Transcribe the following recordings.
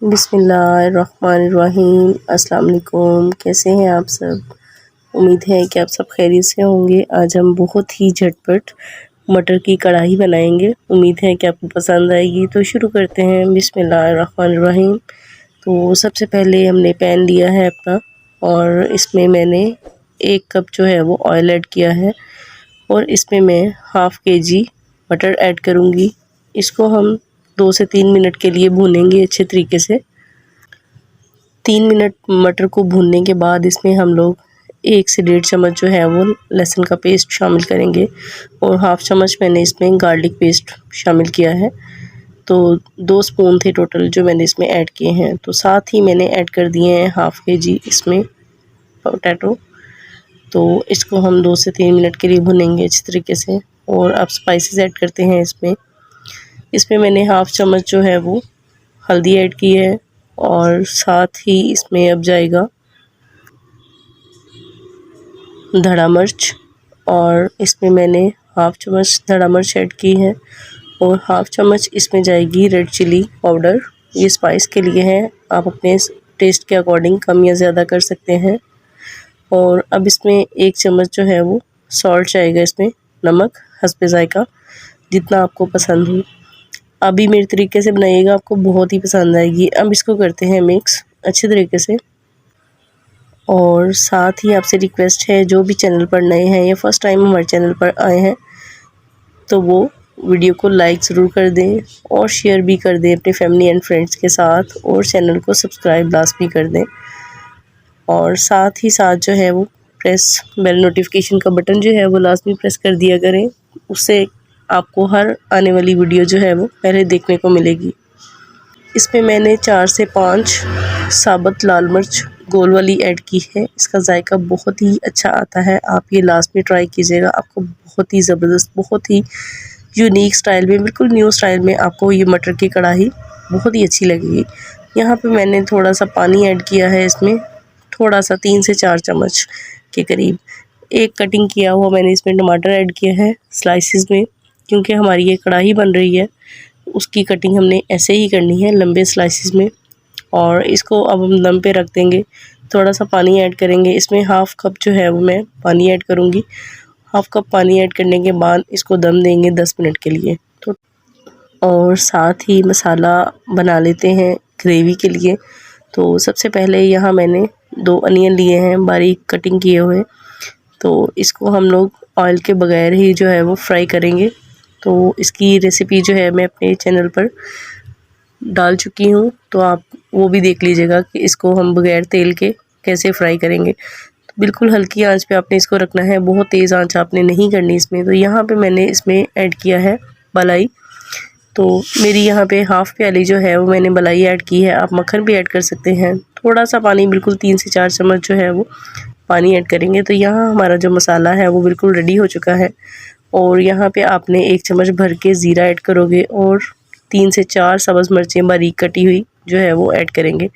बिस्मिल्लाहिर्रहमानिर्रहीम। अस्सलाम वालेकुम। कैसे हैं आप सब? उम्मीद है कि आप सब खैरियत से होंगे। आज हम बहुत ही झटपट मटर की कढ़ाई बनाएंगे। उम्मीद है कि आपको पसंद आएगी। तो शुरू करते हैं। बिस्मिल्लाहिर्रहमानिर्रहीम। तो सबसे पहले हमने पैन लिया है अपना, और इसमें मैंने 1 कप जो है वो ऑयल ऐड किया है, और इसमें मैं हाफ़ केजी मटर ऐड करूँगी। इसको हम 2 से 3 मिनट के लिए भूनेंगे अच्छे तरीके से। 3 मिनट मटर को भूनने के बाद इसमें हम लोग 1 से 1.5 चम्मच जो है वो लहसुन का पेस्ट शामिल करेंगे, और हाफ़ चम्मच मैंने इसमें गार्लिक पेस्ट शामिल किया है। तो 2 स्पून थे टोटल जो मैंने इसमें ऐड किए हैं। तो साथ ही मैंने ऐड कर दिए हैं हाफ़ केजी इसमें पोटैटो। तो इसको हम 2 से 3 मिनट के लिए भुनेंगे अच्छी तरीके से। और अब स्पाइसेस ऐड करते हैं इसमें मैंने हाफ़ चम्मच जो है वो हल्दी ऐड की है, और साथ ही इसमें अब जाएगा धड़ा मिर्च, और इसमें मैंने हाफ़ चम्मच धड़ा मिर्च ऐड की है, और हाफ़ चम्मच इसमें जाएगी रेड चिली पाउडर। ये स्पाइस के लिए है, आप अपने टेस्ट के अकॉर्डिंग कम या ज़्यादा कर सकते हैं। और अब इसमें 1 चम्मच जो है वो सॉल्ट जाएगा, इसमें नमक हस्बे ज़ायका जितना आपको पसंद हो। अभी मेरे तरीके से बनाइएगा, आपको बहुत ही पसंद आएगी। अब इसको करते हैं मिक्स अच्छे तरीके से। और साथ ही आपसे रिक्वेस्ट है, जो भी चैनल पर नए हैं या फर्स्ट टाइम हमारे चैनल पर आए हैं, तो वो वीडियो को लाइक ज़रूर कर दें और शेयर भी कर दें अपने फैमिली एंड फ्रेंड्स के साथ, और चैनल को सब्सक्राइब लाजमी कर दें। और साथ ही साथ जो है वो प्रेस बेल नोटिफिकेशन का बटन जो है वो लाजमी प्रेस कर दिया करें। उससे आपको हर आने वाली वीडियो जो है वो पहले देखने को मिलेगी। इसमें मैंने 4 से 5 साबुत लाल मिर्च गोल वाली ऐड की है। इसका जायका बहुत ही अच्छा आता है, आप ये लास्ट में ट्राई कीजिएगा। आपको बहुत ही ज़बरदस्त, बहुत ही यूनिक स्टाइल में, बिल्कुल न्यू स्टाइल में आपको ये मटर की कढ़ाई बहुत ही अच्छी लगेगी। यहाँ पे मैंने थोड़ा सा पानी ऐड किया है इसमें, थोड़ा सा 3 से 4 चम्मच के करीब। एक कटिंग किया हुआ मैंने इसमें टमाटर ऐड किया है स्लाइसिस में, क्योंकि हमारी ये कढ़ाई बन रही है उसकी कटिंग हमने ऐसे ही करनी है लंबे स्लाइसिस में। और इसको अब हम दम पे रख देंगे। थोड़ा सा पानी ऐड करेंगे इसमें, हाफ़ कप जो है वो मैं पानी ऐड करूँगी। हाफ़ कप पानी ऐड करने के बाद इसको दम देंगे 10 मिनट के लिए। तो और साथ ही मसाला बना लेते हैं ग्रेवी के लिए। तो सबसे पहले यहाँ मैंने 2 अनियन लिए हैं बारीक कटिंग किए हुए। तो इसको हम लोग ऑयल के बगैर ही जो है वो फ्राई करेंगे। तो इसकी रेसिपी जो है मैं अपने चैनल पर डाल चुकी हूँ, तो आप वो भी देख लीजिएगा कि इसको हम बगैर तेल के कैसे फ्राई करेंगे। तो बिल्कुल हल्की आंच पे आपने इसको रखना है, बहुत तेज़ आंच आपने नहीं करनी इसमें। तो यहाँ पे मैंने इसमें ऐड किया है मलाई। तो मेरी यहाँ पे हाफ़ प्याली जो है वो मैंने मलाई ऐड की है। आप मक्खन भी ऐड कर सकते हैं। थोड़ा सा पानी, बिल्कुल 3 से 4 चम्मच जो है वो पानी ऐड करेंगे। तो यहाँ हमारा जो मसाला है वो बिल्कुल रेडी हो चुका है। और यहाँ पे आपने 1 चम्मच भर के ज़ीरा ऐड करोगे, और 3 से 4 सब्ज़ मिर्चें बारीक कटी हुई जो है वो ऐड करेंगे।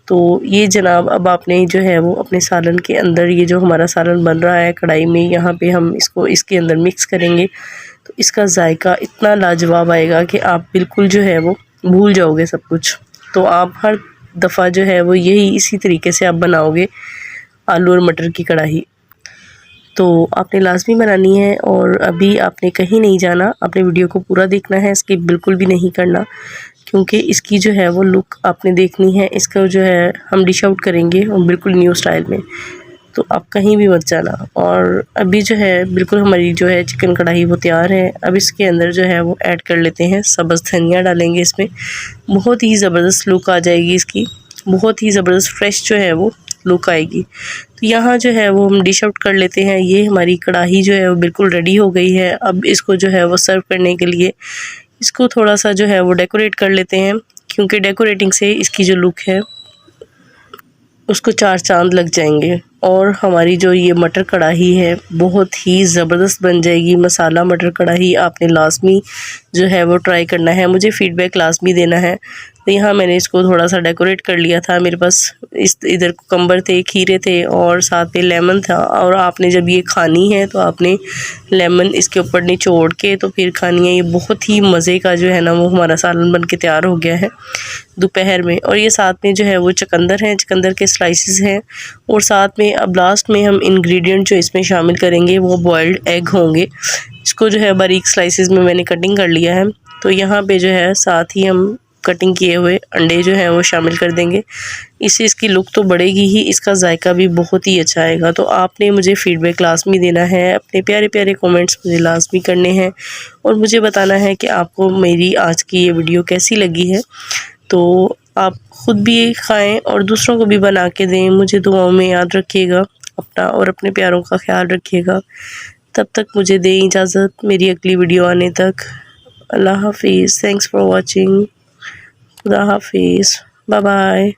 तो ये जनाब अब आपने जो है वो अपने सालन के अंदर, ये जो हमारा सालन बन रहा है कढ़ाई में, यहाँ पे हम इसको इसके अंदर मिक्स करेंगे। तो इसका जायका इतना लाजवाब आएगा कि आप बिल्कुल जो है वो भूल जाओगे सब कुछ। तो आप हर दफ़ा जो है वो यही इसी तरीके से आप बनाओगे आलू और मटर की कढ़ाई। तो आपने लाज़मी बनानी है, और अभी आपने कहीं नहीं जाना, आपने वीडियो को पूरा देखना है, स्किप बिल्कुल भी नहीं करना, क्योंकि इसकी जो है वो लुक आपने देखनी है। इसका जो है हम डिश आउट करेंगे और बिल्कुल न्यू स्टाइल में। तो आप कहीं भी मत जाना। और अभी जो है बिल्कुल हमारी जो है चिकन कढ़ाई वो तैयार है। अब इसके अंदर जो है वो ऐड कर लेते हैं सब्ज़ धनिया डालेंगे इसमें। बहुत ही ज़बरदस्त लुक आ जाएगी इसकी, बहुत ही ज़बरदस्त फ्रेश जो है वो लुक आएगी। तो यहाँ जो है वो हम डिश आउट कर लेते हैं। ये हमारी कढ़ाई जो है वो बिल्कुल रेडी हो गई है। अब इसको जो है वो सर्व करने के लिए इसको थोड़ा सा जो है वो डेकोरेट कर लेते हैं, क्योंकि डेकोरेटिंग से इसकी जो लुक है उसको 4 चांद लग जाएंगे। और हमारी जो ये मटर कढ़ाई है बहुत ही ज़बरदस्त बन जाएगी। मसाला मटर कढ़ाई आपने लाजमी जो है वो ट्राई करना है, मुझे फ़ीडबैक लाजमी देना है। तो यहाँ मैंने इसको थोड़ा सा डेकोरेट कर लिया था। मेरे पास इधर कुकम्बर थे, खीरे थे और साथ में लेमन था। और आपने जब ये खानी है तो आपने लेमन इसके ऊपर निचोड़ के तो फिर खानी है। ये बहुत ही मज़े का जो है ना वो हमारा सालन बन के तैयार हो गया है दोपहर में। और ये साथ में जो है वो चुकंदर हैं, चुकंदर के स्लाइसेस हैं। और साथ में अब लास्ट में हम इंग्रेडिएंट जो इसमें शामिल करेंगे वो बॉइल्ड एग होंगे। इसको जो है बारीक स्लाइसेस में मैंने कटिंग कर लिया है। तो यहाँ पे जो है साथ ही हम कटिंग किए हुए अंडे जो हैं वो शामिल कर देंगे। इससे इसकी लुक तो बढ़ेगी ही, इसका जायका भी बहुत ही अच्छा आएगा। तो आपने मुझे फ़ीडबैक लाजमी देना है, अपने प्यारे प्यारे कमेंट्स मुझे लाजमी करने हैं और मुझे बताना है कि आपको मेरी आज की ये वीडियो कैसी लगी है। तो आप ख़ुद भी खाएं और दूसरों को भी बना के दें। मुझे दुआओं में याद रखिएगा, अपना और अपने प्यारों का ख्याल रखिएगा। तब तक मुझे दें इजाज़त मेरी अगली वीडियो आने तक। अल्लाह हाफिज़। Thanks for watching. खुदा हाफिज़। Bye bye.